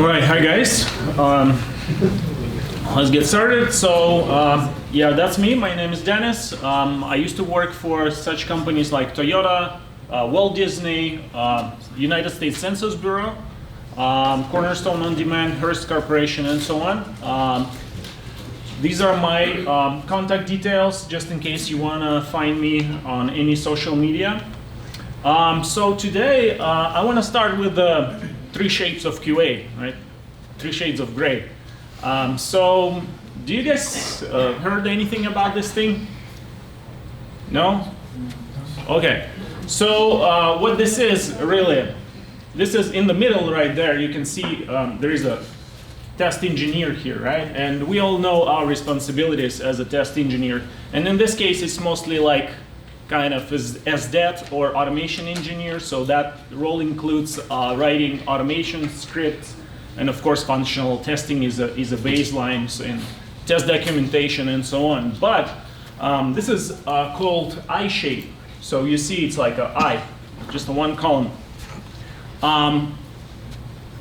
All right, hi guys. Let's get started. So yeah, that's me. My name is Dennis. I used to work for such companies like Toyota, Walt Disney, United States Census Bureau, Cornerstone On Demand, Hearst Corporation, and so on. These are my contact details, just in case you want to find me on any social media. So today, I want to start with the 3 shapes of QA, right? 3 shades of gray. So, do you guys heard anything about this thing? No? Okay. So, what this is really, this is in the middle right there. You can see there is a test engineer here, right? And we all know our responsibilities as a test engineer. And in this case, it's mostly like kind of as SDET or automation engineer. So that role includes writing automation scripts, and of course, functional testing is a baseline, so in test documentation and so on. But this is called I shape. So you see, it's like an I, just a one column.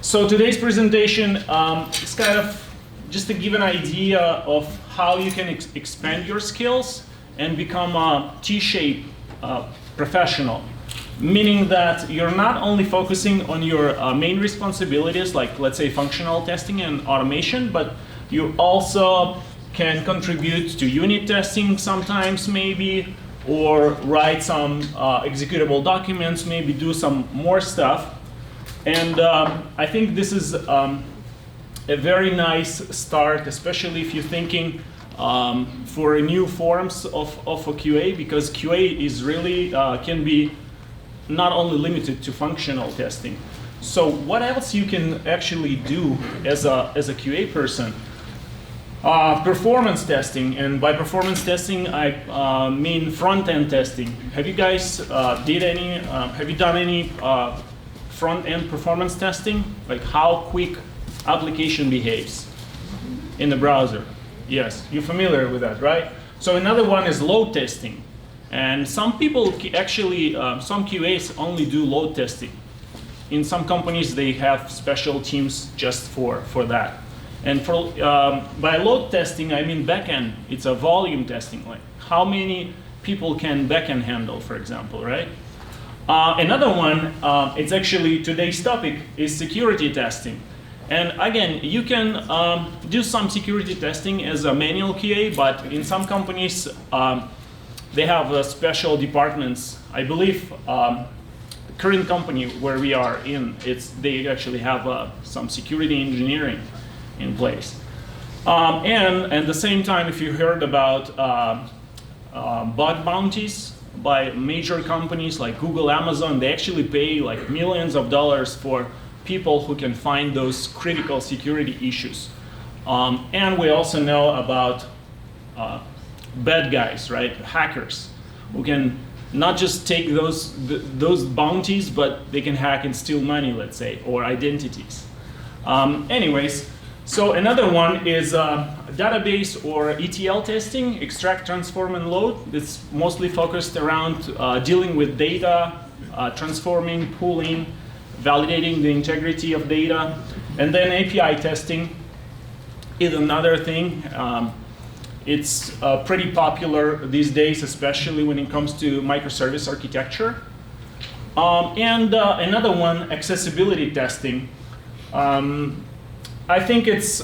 So today's presentation is kind of just to give an idea of how you can expand your skills and become a T-shape professional, meaning that you're not only focusing on your main responsibilities, like let's say functional testing and automation, but you also can contribute to unit testing sometimes maybe, or write some executable documents, maybe do some more stuff. And I think this is a very nice start, especially if you're thinking for new forms of a QA, because QA is really can be not only limited to functional testing. So what else you can actually do as a QA person? Performance testing, and by performance testing I mean front-end testing. Have you guys have you done any front-end performance testing? Like how quick application behaves in the browser? Yes, you're familiar with that, right? So another one is load testing. And some people actually, some QAs only do load testing. In some companies, they have special teams just for that. And for by load testing, I mean backend. It's a volume testing, like how many people can backend handle, for example, right? Another one, it's actually today's topic, is security testing. And again, you can do some security testing as a manual QA, but in some companies, they have special departments. I believe the current company where we are in, they actually have some security engineering in place. And at the same time, if you heard about bug bounties by major companies like Google, Amazon, they actually pay like millions of dollars for people who can find those critical security issues. And we also know about bad guys, right? Hackers, who can not just take those bounties, but they can hack and steal money, let's say, or identities. Anyways, so another one is database or ETL testing, extract, transform, and load. It's mostly focused around dealing with data, transforming, pooling, validating the integrity of data. And then API testing is another thing. It's pretty popular these days, especially when it comes to microservice architecture. And another one, accessibility testing. I think it's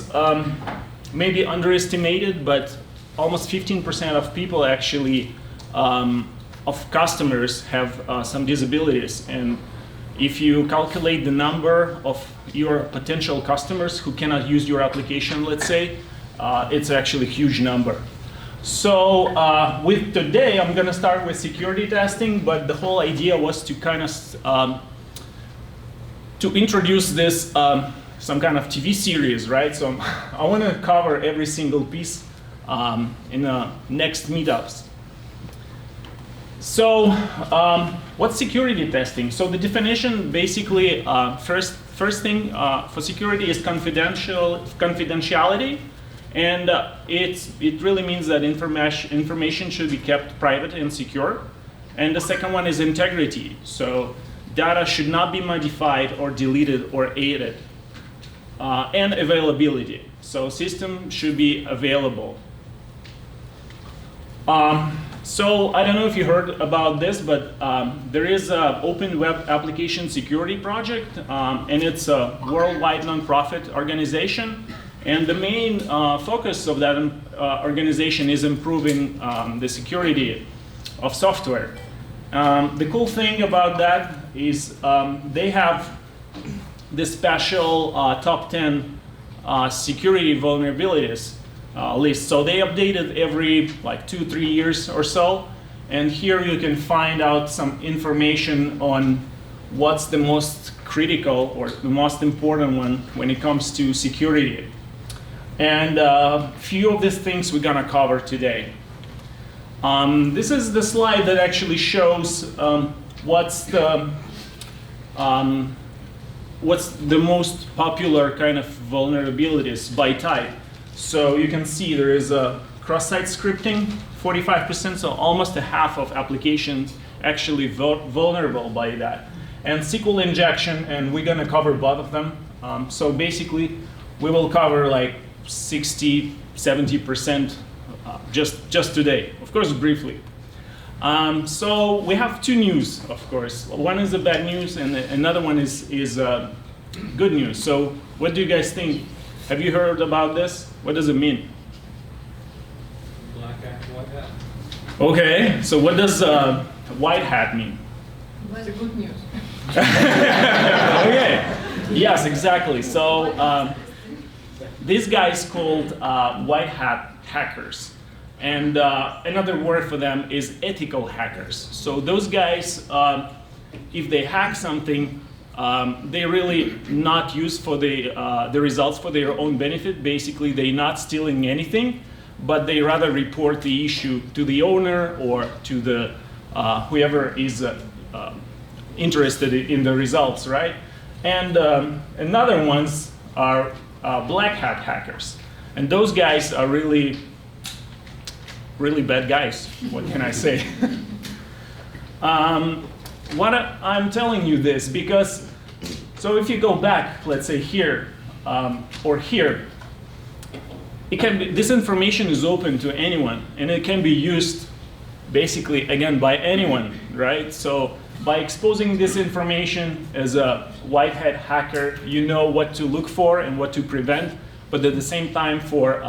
maybe underestimated, but almost 15% of people actually, of customers have some disabilities. And if you calculate the number of your potential customers who cannot use your application, let's say, it's actually a huge number. So with today, I'm going to start with security testing, but the whole idea was to kind of to introduce this some kind of TV series, right? So I want to cover every single piece in the next meetups. So what's security testing? So the definition basically, first thing for security is confidentiality. And it really means that information should be kept private and secure. And the second one is integrity. So data should not be modified or deleted or edited. and availability. So system should be available. So I don't know if you heard about this, but there is an Open Web Application Security Project, and it's a worldwide nonprofit organization. And the main focus of that organization is improving the security of software. The cool thing about that is they have this special top 10 security vulnerabilities list. So they update it every like 2-3 years or so. And here you can find out some information on what's the most critical or the most important one when it comes to security. And a few of these things we're gonna cover today. This is the slide that actually shows what's the most popular kind of vulnerabilities by type. So you can see there is a cross-site scripting, 45%, so almost a half of applications actually vulnerable by that. And SQL injection, and we're gonna cover both of them. So basically, we will cover like 60, 70% just today, of course, briefly. So we have two news, of course. One is the bad news, and another one is good news. So what do you guys think? Have you heard about this? What does it mean? Black hat, white hat. Okay, so what does white hat mean? That's good news. Okay, yes, exactly. So these guys called white hat hackers. And another word for them is ethical hackers. So those guys, if they hack something, they really not use for the results for their own benefit. Basically, they're not stealing anything, but they rather report the issue to the owner or to the whoever is interested in the results, right? And another ones are black hat hackers. And those guys are really bad guys. What can I say? What I'm telling you this because, so if you go back, let's say here or here, it can be, this information is open to anyone, and it can be used basically again by anyone, right? So by exposing this information as a white hat hacker, you know what to look for and what to prevent. But at the same time, for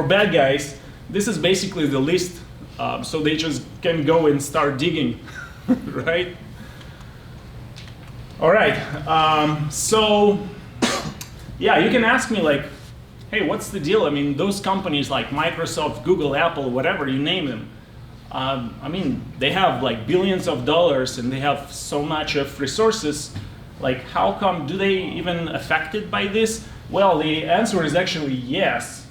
bad guys, this is basically the list, so they just can go and start digging, right? All right, so yeah, you can ask me like, hey, what's the deal? I mean, those companies like Microsoft, Google, Apple, whatever, you name them, I mean, they have like billions of dollars and they have so much of resources. Like, how come, do they even affected by this? Well, the answer is actually yes.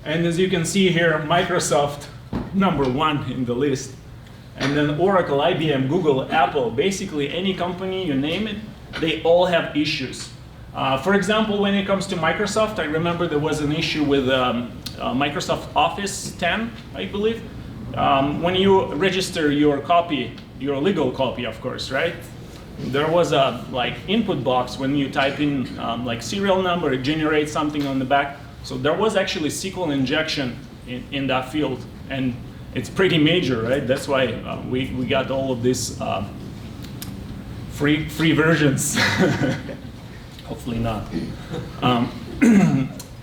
And as you can see here, Microsoft, #1 in the list. And then Oracle, IBM, Google, Apple, basically any company, you name it, they all have issues. For example, when it comes to Microsoft, I remember there was an issue with Microsoft Office 10, I believe. When you register your copy, your legal copy, of course, right? There was a like input box when you type in like serial number, it generates something on the back. So there was actually SQL injection in that field, and it's pretty major, right? That's why we got all of these free versions. Hopefully not.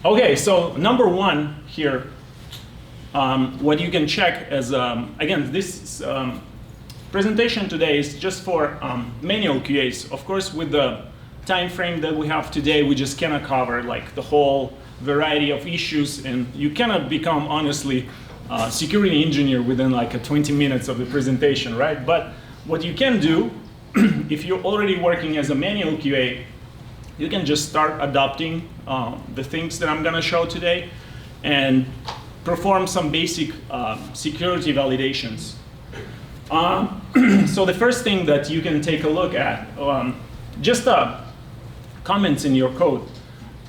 Okay, so #1 here, what you can check as, again, this presentation today is just for manual QAs. Of course, with the time frame that we have today, we just cannot cover like the whole variety of issues, and you cannot become, honestly, a security engineer within like 20 minutes of the presentation, right? But what you can do, if you're already working as a manual QA, you can just start adopting the things that I'm gonna show today and perform some basic security validations. So the first thing that you can take a look at, just comments in your code.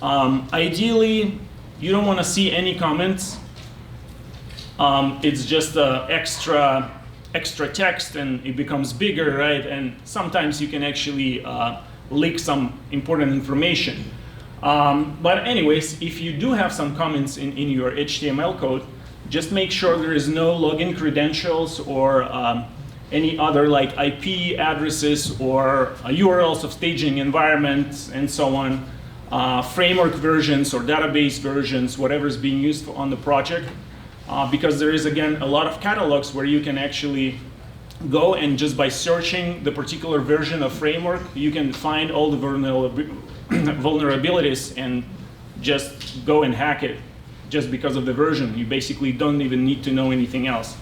Ideally, you don't want to see any comments. It's just extra text, and it becomes bigger, right? And sometimes you can actually leak some important information. But anyways, if you do have some comments in your HTML code, just make sure there is no login credentials or any other like IP addresses or URLs of staging environments and so on, framework versions or database versions, whatever is being used on the project. Because there is, again, a lot of catalogs where you can actually go and just by searching the particular version of framework, you can find all the vulnerabilities and just go and hack it just because of the version. You basically don't even need to know anything else.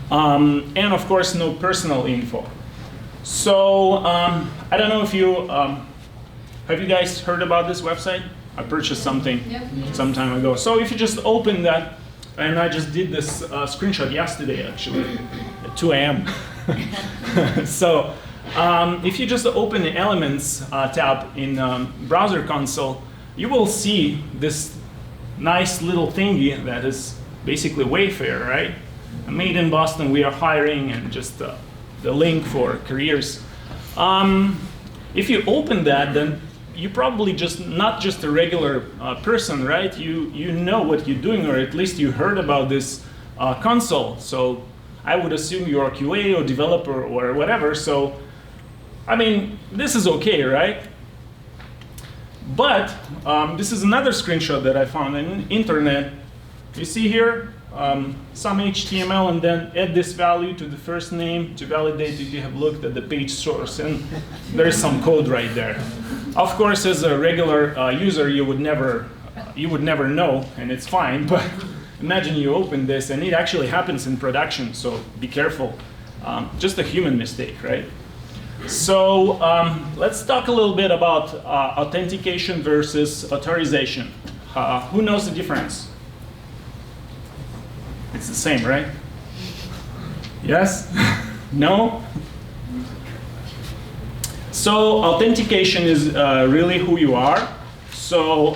And of course, no personal info. So I don't know if you, have you guys heard about this website? I purchased something some time ago. So if you just open that, and I just did this screenshot yesterday, actually, at 2 a.m. So if you just open the Elements tab in Browser Console, you will see this nice little thingy that is basically Wayfair, right? Made in Boston, we are hiring, and just the link for careers. If you open that, then you probably not just a regular person, right? You know what you're doing, or at least you heard about this console. So I would assume you're a QA or developer or whatever. So, I mean, this is okay, right? But this is another screenshot that I found on the internet. You see here, some HTML, and then add this value to the first name to validate that you have looked at the page source, and there's some code right there. Of course, as a regular user, you would never know, and it's fine. But imagine you open this, and it actually happens in production. So be careful. Just a human mistake, right? So let's talk a little bit about authentication versus authorization. Who knows the difference? It's the same, right? Yes? No? So authentication is really who you are. So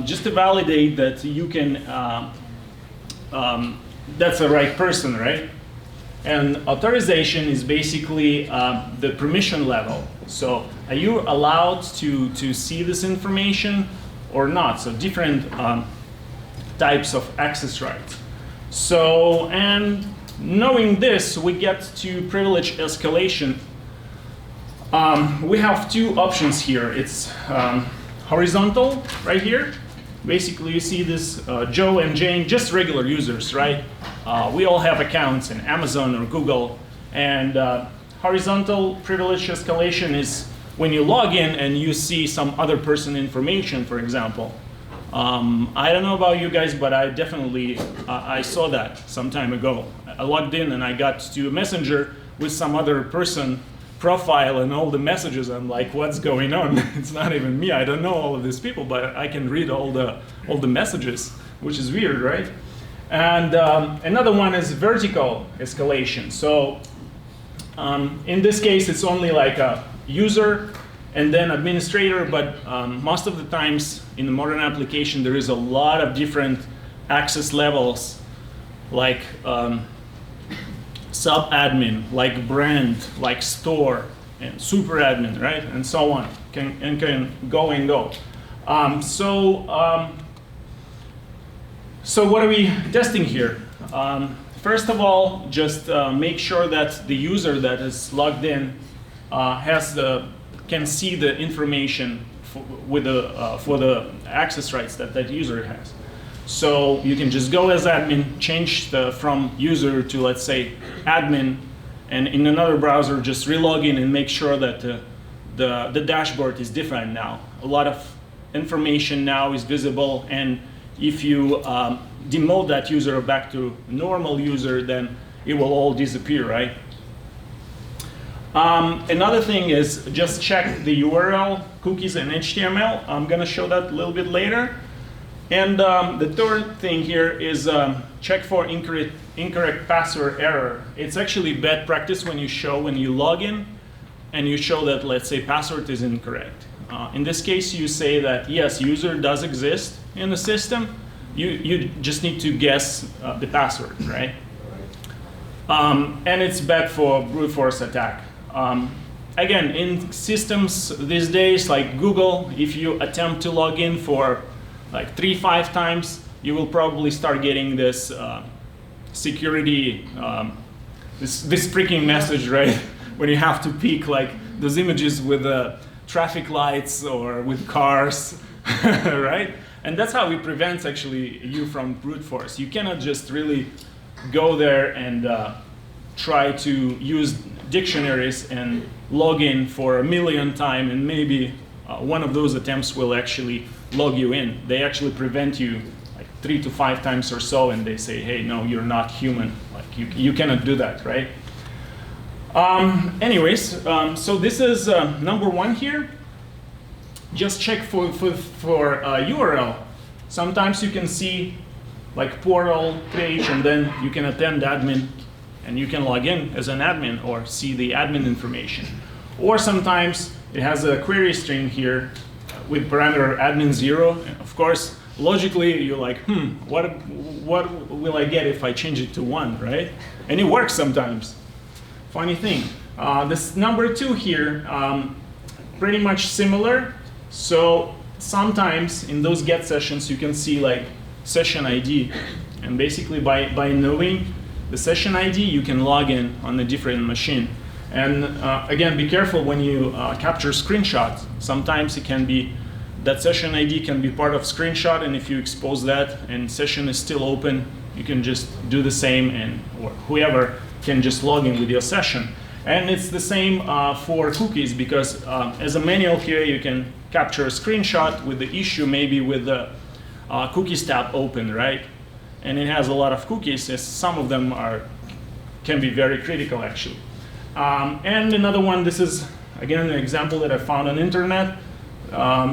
just to validate that you can, that's the right person, right? And authorization is basically the permission level. So are you allowed to see this information or not? So different types of access rights. So, and knowing this, we get to privilege escalation. We have two options here. It's horizontal right here. Basically, you see this Joe and Jane, just regular users, right? We all have accounts in Amazon or Google. And horizontal privilege escalation is when you log in and you see some other person information, for example. I don't know about you guys, but I definitely, I saw that some time ago. I logged in and I got to a messenger with some other person profile and all the messages. I'm like, what's going on? It's not even me. I don't know all of these people, but I can read all the messages, which is weird, right? And another one is vertical escalation. So in this case, it's only like a user and then administrator, but most of the times in the modern application, there is a lot of different access levels, like sub-admin, like brand, like store, and super admin, right? And so on, can go and go. So what are we testing here? First of all, just make sure that the user that is logged in can see the information for the access rights that user has. So you can just go as admin, change from user to, let's say, admin, and in another browser just relog in and make sure that the dashboard is different now. A lot of information now is visible, and if you demote that user back to normal user, then it will all disappear, right? Another thing is just check the URL, cookies, and HTML. I'm going to show that a little bit later. And the third thing here is check for incorrect password error. It's actually bad practice when you log in and you show that, let's say, password is incorrect. In this case, you say that, yes, user does exist in the system. You just need to guess the password, right? And it's bad for brute force attack. again, in systems these days, like Google, if you attempt to log in for like 3-5 times, you will probably start getting this security, this freaking message, right? When you have to pick like those images with traffic lights or with cars, right? And that's how it prevents actually you from brute force. You cannot just really go there and try to use dictionaries and log in for 1,000,000 times, and maybe one of those attempts will actually log you in. They actually prevent you like 3 to 5 times or so, and they say, hey, no, you're not human. Like you cannot do that, right? Anyways, so this is number 1 here. Just check for URL. Sometimes you can see like portal page, and then you can attend admin, and you can log in as an admin or see the admin information. Or sometimes it has a query string here with parameter admin 0. And of course, logically, you're like, what will I get if I change it to 1, right? And it works sometimes. Funny thing. This number 2 here, pretty much similar. So sometimes in those get sessions, you can see like session ID. And basically by knowing the session ID, you can log in on a different machine. And again, be careful when you capture screenshots. Sometimes it can be, that session ID can be part of screenshot, and if you expose that and session is still open, you can just do the same, and or whoever can just log in with your session. And it's the same for cookies, because as a manual QA, you can capture a screenshot with the issue, maybe with the cookies tab open, right? And it has a lot of cookies, as some of them can be very critical, actually. And another one, this is, again, an example that I found on the internet.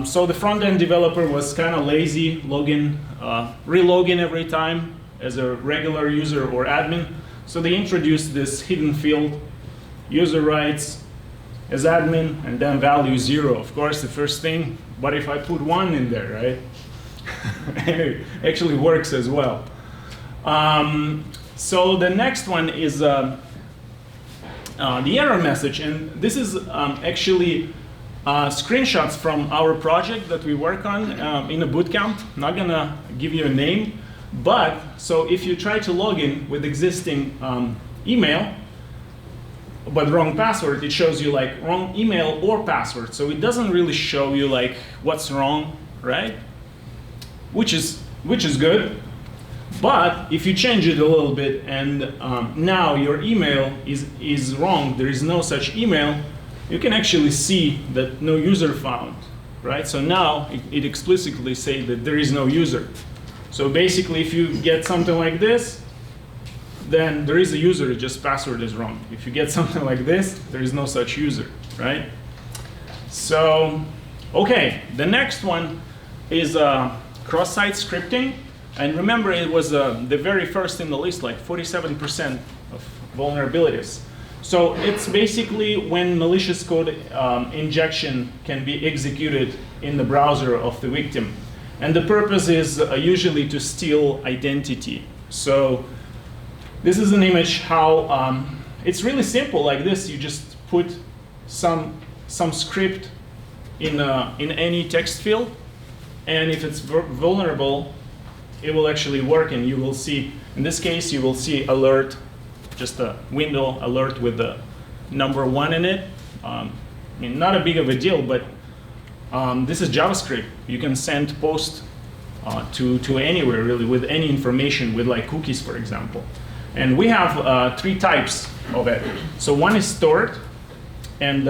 So the front-end developer was kind of lazy, re-login every time as a regular user or admin. So they introduced this hidden field, user rights as admin, and then value 0. Of course, the first thing, but if I put 1 in there, right? It actually works as well. So the next one is the error message, and this is actually screenshots from our project that we work on in a bootcamp. Not gonna give you a name, but so if you try to log in with existing email, but wrong password, it shows you like wrong email or password. So it doesn't really show you like what's wrong, right? Which is good. But if you change it a little bit and now your email is wrong, there is no such email, you can actually see that no user found, right? So now it explicitly says that there is no user. So basically, if you get something like this, then there is a user, just password is wrong. If you get something like this, there is no such user, right? So, okay, the next one is cross-site scripting. And remember, it was the very first in the list, like 47% of vulnerabilities. So it's basically when malicious code injection can be executed in the browser of the victim. And the purpose is usually to steal identity. So this is an image how it's really simple like this. You just put some script in any text field, and if it's vulnerable, it will actually work, and you will see, in this case, you will see alert, just a window alert with the number 1 in it. I mean, not a big of a deal, but this is JavaScript. You can send post to anywhere, really, with any information, with like cookies, for example. And we have 3 types of it. So one is stored, and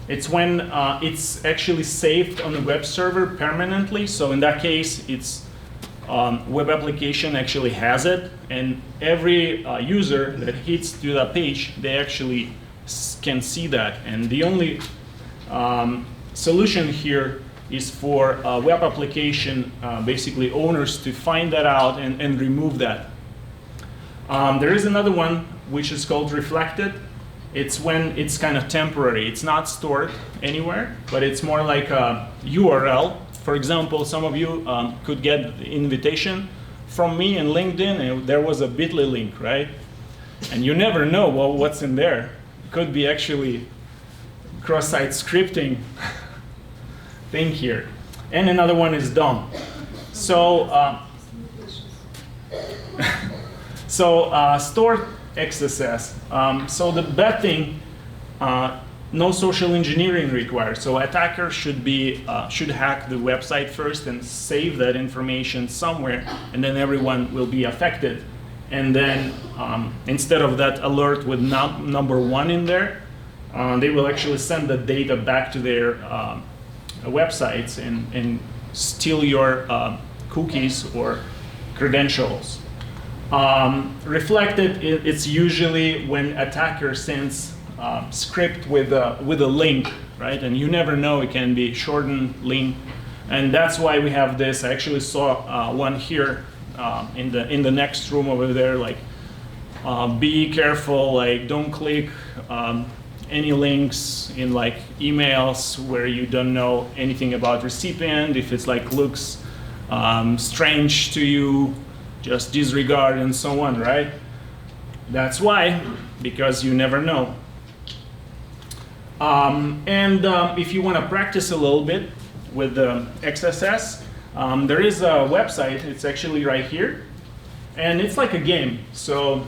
it's when it's actually saved on the web server permanently. So in that case, it's web application actually has it, and every user that hits to that page, they actually can see that. And the only solution here is for web application basically owners to find that out and remove that. There is another one which is called reflected. It's when it's kind of temporary. It's not stored anywhere, but it's more like a URL. For example, some of you could get the invitation from me in LinkedIn, and there was a bit.ly link, right? And you never know what's in there. It could be actually cross-site scripting thing here. And another one is DOM. So, stored XSS. So the bad thing, no social engineering required. So attacker should hack the website first and save that information somewhere, and then everyone will be affected. And then instead of that alert with number 1 in there, they will actually send the data back to their websites and steal your cookies or credentials. Reflected, it's usually when attacker sends script with a link, right? And you never know, it can be shortened link, and that's why we have this. I actually saw one here in the next room over there. Like, be careful, like don't click any links in like emails where you don't know anything about recipient. If it's like looks strange to you, just disregard and so on, right? That's why, because you never know. If you want to practice a little bit with the XSS, there is a website. It's actually right here, and it's like a game. So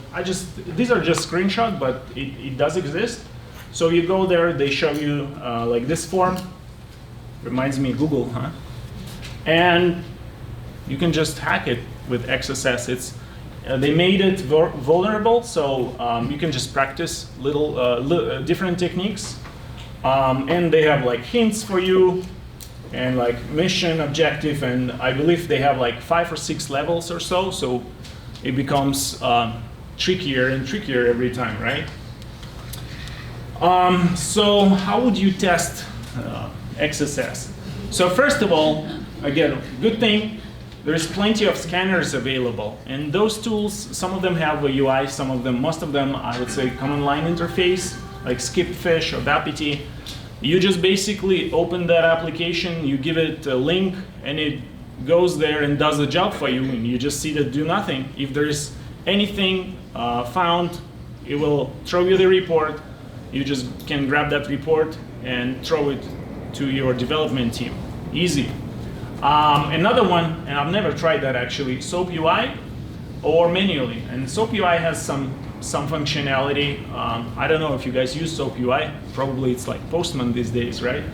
these are just screenshots, but it does exist. So you go there, they show you like this form. Reminds me of Google, huh? And you can just hack it with XSS. They made it vulnerable, so you can just practice little different techniques. And they have like hints for you, and like mission, objective, and I believe they have like 5 or 6 levels or so. So it becomes trickier and trickier every time, right? So how would you test XSS? So first of all, again, good thing, there's plenty of scanners available, and those tools, some of them have a UI, most of them, I would say, command line interface, like Skipfish or Dapity. You just basically open that application, you give it a link, and it goes there and does the job for you, and you just see that do nothing. If there's anything found, it will throw you the report. You just can grab that report and throw it to your development team. Easy. Another one, and I've never tried that actually, SOAP UI or manually. And SOAP UI has some functionality. I don't know if you guys use SOAP UI. Probably it's like Postman these days, right?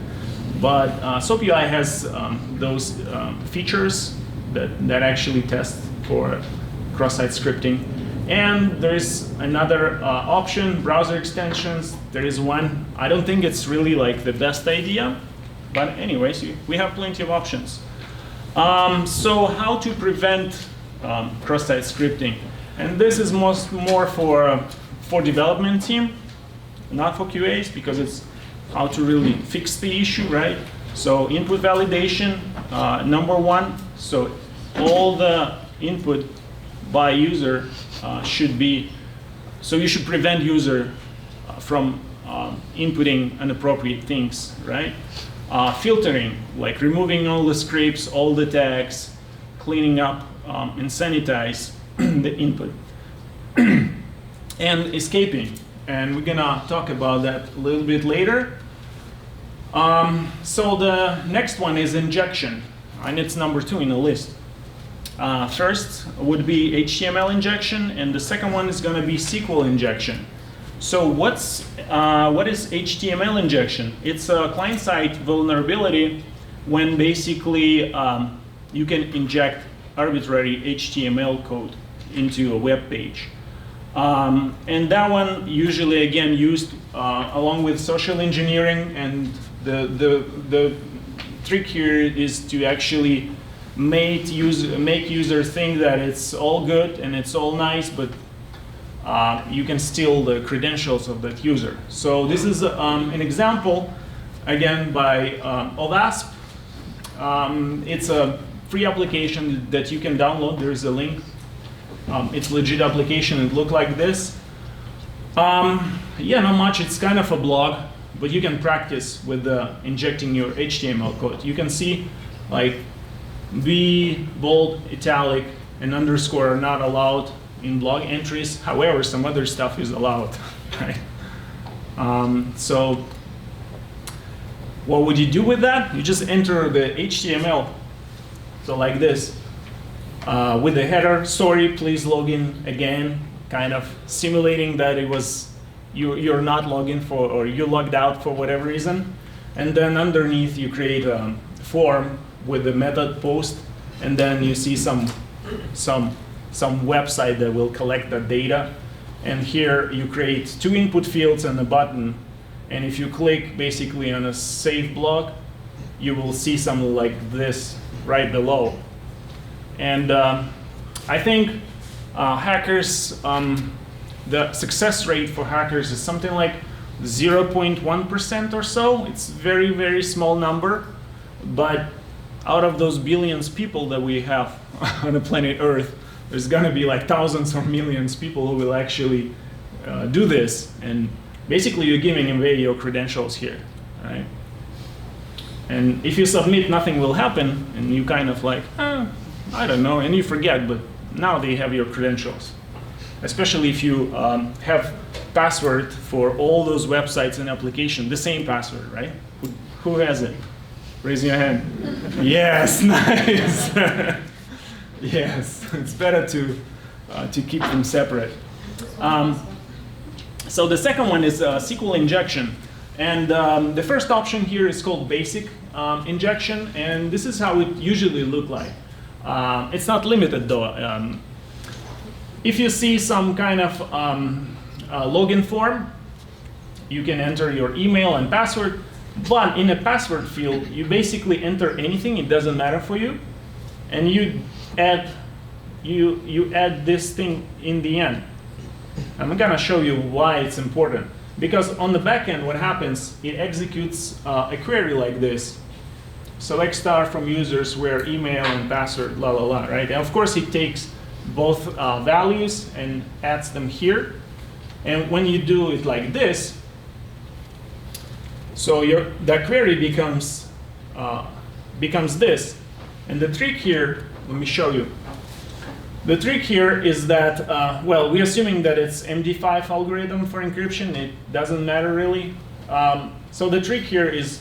But SOAP UI has those features that actually test for cross-site scripting. And there's another option, browser extensions. There is one. I don't think it's really like the best idea, but anyways, we have plenty of options. So how to prevent cross-site scripting? And this is more for development team, not for QAs, because it's how to really fix the issue, right? So input validation, number 1. So all the input by user should be, so you should prevent user from inputting inappropriate things, right? Filtering, like removing all the scripts, all the tags, cleaning up and sanitize the input. And escaping, and we're gonna talk about that a little bit later. So the next one is injection, and it's number 2 in the list. First would be HTML injection, and the second one is going to be SQL injection. So what is HTML injection? It's a client-side vulnerability when basically you can inject arbitrary HTML code into a web page. And that one usually, again, used along with social engineering, and the trick here is to actually make users think that it's all good and it's all nice, but you can steal the credentials of that user. So this is an example, again, by OWASP. It's a free application that you can download. There's a link. It's a legit application. It looks like this. Yeah, not much. It's kind of a blog, but you can practice with injecting your HTML code. You can see, like, B, bold, italic, and underscore are not allowed in blog entries. However, some other stuff is allowed, right? So What would you do with that? You just enter the HTML, so like this, with the header, sorry, please log in again, kind of simulating that it was you're not logged for, or you logged out for whatever reason. And then underneath you create a form with the method post, and then you see some website that will collect that data. And here you create 2 input fields and a button. And if you click basically on a save block, you will see something like this right below. And I think hackers, the success rate for hackers is something like 0.1% or so. It's very, very small number. But out of those billions people that we have on the planet Earth, there's going to be like thousands or millions people who will actually do this. And basically, you're giving away your credentials here, right? And if you submit, nothing will happen, and you kind of like, I don't know, and you forget, but now they have your credentials. Especially if you have password for all those websites and applications, the same password, right? Who has it? Raise your hand. Yes, nice. Yes, it's better to keep them separate. So the second one is SQL injection. And the first option here is called basic injection, and this is how it usually look like. It's not limited though. If you see some kind of login form, you can enter your email and password, but in a password field, you basically enter anything, it doesn't matter for you, and you add this thing in the end. I'm gonna show you why it's important. Because on the back end, what happens, it executes a query like this. Select star from users where email and password, la la la, right? And of course, it takes both values and adds them here. And when you do it like this, so that query becomes this. And the trick here, let me show you. The trick here is that, well, we're assuming that it's MD5 algorithm for encryption. It doesn't matter really. So the trick here is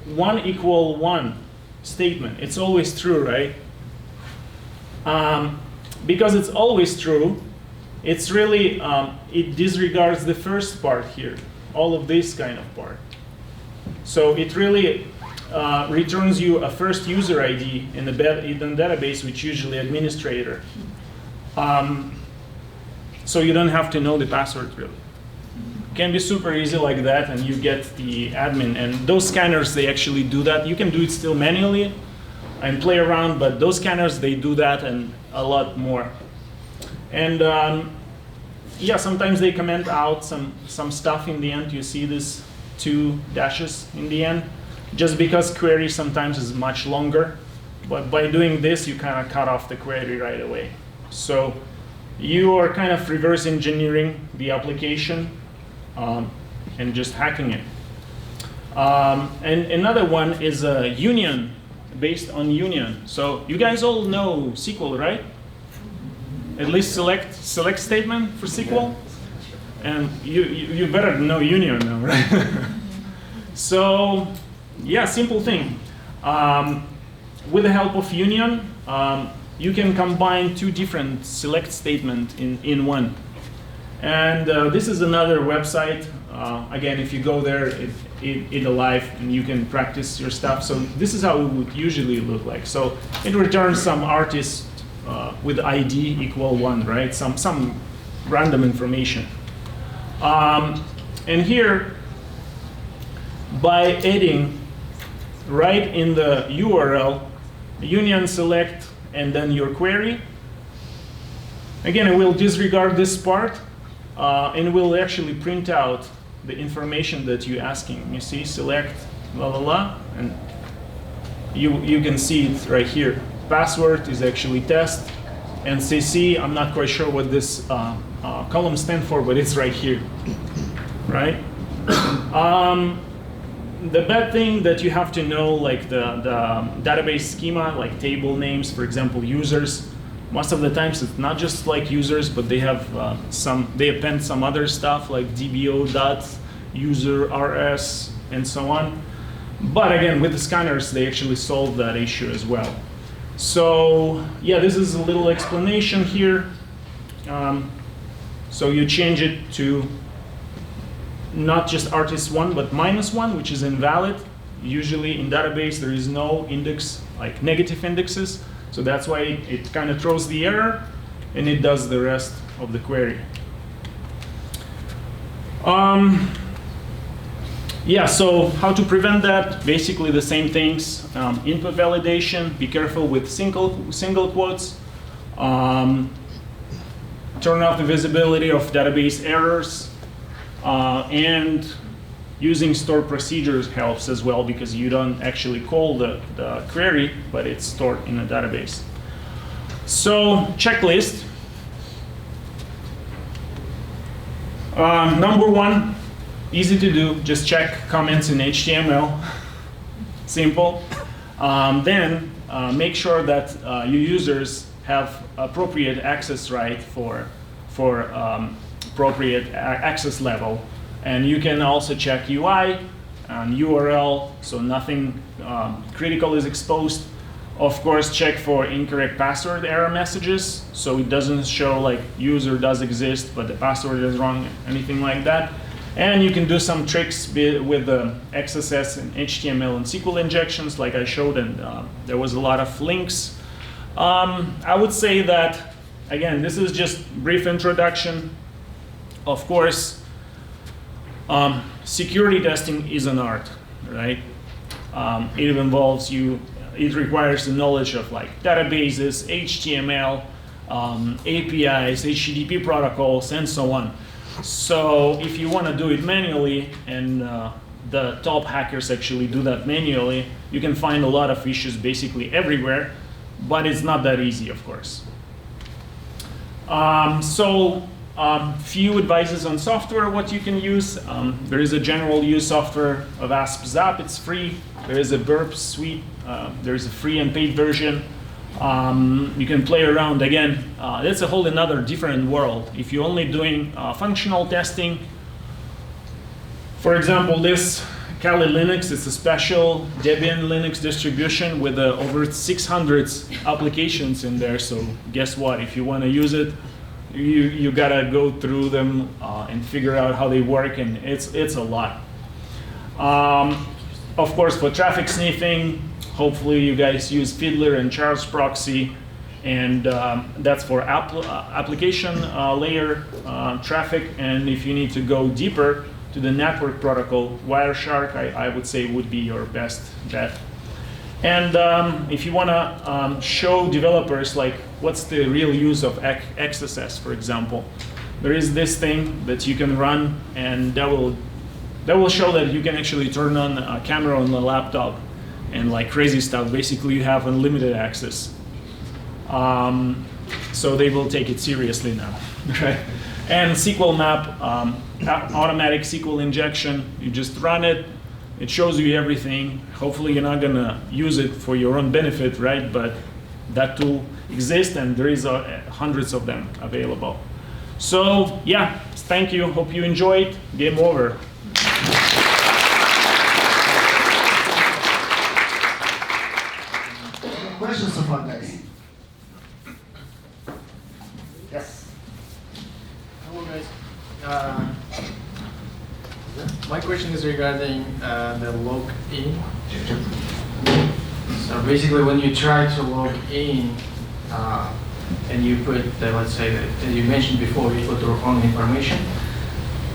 1 = 1 statement. It's always true, right? Because it's always true, it's really, it disregards the first part here, all of this kind of part. So it really returns you a first user ID in the database, which usually administrator. So you don't have to know the password really. It can be super easy like that, and you get the admin. And those scanners, they actually do that. You can do it still manually and play around, but those scanners, they do that and a lot more. And yeah, sometimes they comment out some stuff in the end. You see this 2 dashes in the end, just because query sometimes is much longer. But by doing this, you kind of cut off the query right away. So you are kind of reverse engineering the application and just hacking it. And another one is a union, based on union. So you guys all know SQL, right? At least select statement for SQL. And you better know union now, right? So yeah, simple thing. With the help of union, you can combine 2 different select statements in one. And this is another website. Again, if you go there, it alive, and you can practice your stuff. So this is how it would usually look like. So it returns some artist with ID = 1, right? Some random information. And here, by adding right in the URL, union select, and then your query. Again, it will disregard this part, and will actually print out the information that you're asking. You see, select, la la la, and you can see it right here. Password is actually test, and CC, I'm not quite sure what this column stands for, but it's right here, right? The bad thing that you have to know, like the database schema, like table names, for example, users. Most of the times it's not just like users, but they have they append some other stuff like dbo dot user rs and so on. But again, with the scanners, they actually solve that issue as well. So yeah, this is a little explanation here. So you change it to not just artist1, but -1, which is invalid. Usually in database, there is no index, like negative indexes. So that's why it kind of throws the error, and it does the rest of the query. Yeah, so how to prevent that? Basically the same things. Input validation, be careful with single quotes. Turn off the visibility of database errors. And using stored procedures helps as well, because you don't actually call the query, but it's stored in a database. So checklist. Number 1, easy to do, just check comments in HTML. Simple. Then make sure that your users have appropriate access right for appropriate access level. And you can also check UI and URL, so nothing critical is exposed. Of course, check for incorrect password error messages, so it doesn't show like user does exist, but the password is wrong, anything like that. And you can do some tricks with the XSS and HTML and SQL injections, like I showed, and there was a lot of links. I would say that, again, this is just brief introduction. Of course, security testing is an art, right? It involves it requires the knowledge of like databases, HTML, APIs, HTTP protocols, and so on. So if you want to do it manually, and the top hackers actually do that manually, you can find a lot of issues basically everywhere, but it's not that easy, of course. Few advices on software, what you can use. There is a general use software of ASP.zap, it's free. There is a burp suite, there is a free and paid version. You can play around. Again, that's a whole another different world. If you're only doing functional testing, for example, this Kali Linux is a special Debian Linux distribution with over 600 applications in there. So guess what? If you want to use it, you gotta go through them and figure out how they work, and it's a lot. Of course, for traffic sniffing, hopefully you guys use Fiddler and Charles Proxy, and that's for application layer traffic. And if you need to go deeper to the network protocol, Wireshark, I would say, would be your best bet. And if you want to show developers like what's the real use of XSS, for example, there is this thing that you can run, and that will show that you can actually turn on a camera on the laptop and like crazy stuff. Basically, you have unlimited access. So they will take it seriously now, right? And SQL map, automatic SQL injection. You just run it. It shows you everything. Hopefully, you're not gonna use it for your own benefit, right? But that tool exists, and there is hundreds of them available. So yeah, thank you. Hope you enjoyed. Game over. Questions so far, guys? Yes. Hello, guys. My question is regarding the login. So basically, when you try to log in and you put, let's say, that you mentioned before, you put the wrong information.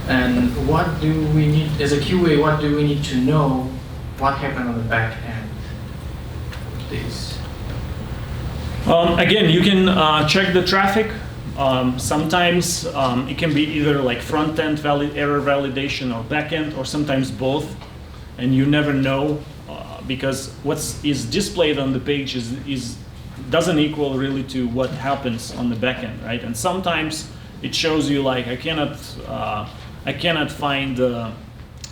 And what do we need, as a QA, what do we need to know what happened on the back end of this? Again, you can check the traffic. Sometimes it can be either like front-end error validation or back-end, or sometimes both. And you never know because what is displayed on the page doesn't equal really to what happens on the back-end, right? And sometimes it shows you like I cannot find the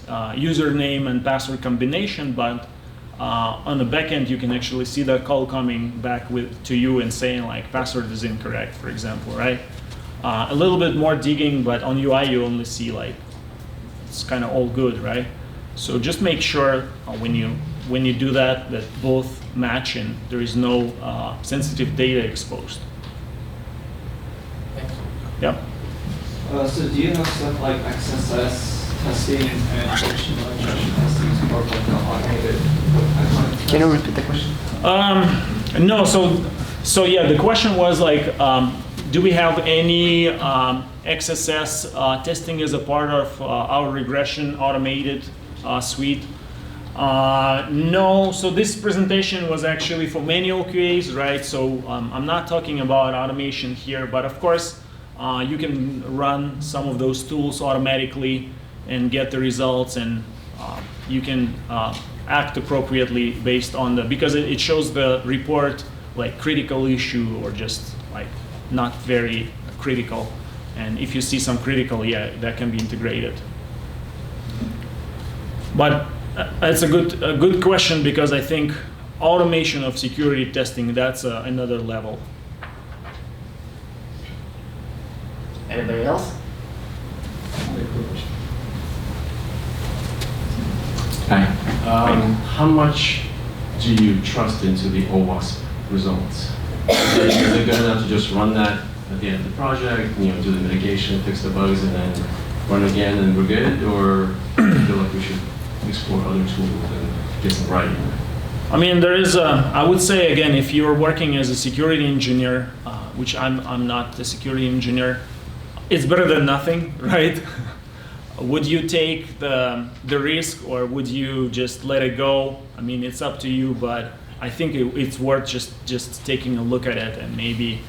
username and password combination, but on the back end, you can actually see that call coming back to you and saying like password is incorrect, for example, right? A little bit more digging, but on UI you only see like it's kind of all good, right? So just make sure when you do that both match and there is no sensitive data exposed. Thanks. Yep. So do you have stuff like XSS testing and functional injection testing as part of like the automated pipeline? Can you repeat the question? No, so yeah, the question was like, do we have any XSS testing as a part of our regression automated suite? No, so this presentation was actually for manual QAs, right? So I'm not talking about automation here, but of course, you can run some of those tools automatically and get the results, and you can act appropriately based on because it shows the report like critical issue or just like not very critical. And if you see some critical, yeah, that can be integrated. But it's a good question because I think automation of security testing, that's another level. Anybody else? Hi. How much do you trust into the OWASP results? Is it good enough to just run that at the end of the project, do the mitigation, fix the bugs, and then run again and we're good? Or do you feel like we should explore other tools and get some writing? I mean, there is I would say again, if you're working as a security engineer, which I'm not a security engineer, it's better than nothing, right? Would you take the risk or would you just let it go? I mean, it's up to you, but I think it's worth just taking a look at it and maybe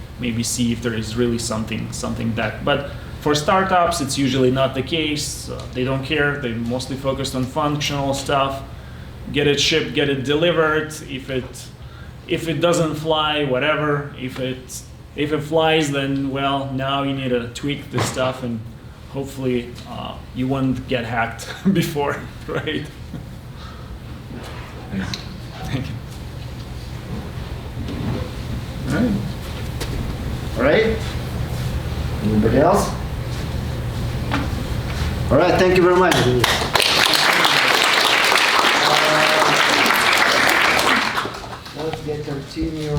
see if there is really something that. But for startups, it's usually not the case. They don't care. They're mostly focused on functional stuff. Get it shipped, get it delivered. If it doesn't fly, whatever. If it flies, then well, now you need to tweak the stuff and hopefully you won't get hacked before, right? Thanks. Thank you. All right. All right. Anybody else? All right. Thank you very much. Let's get continue.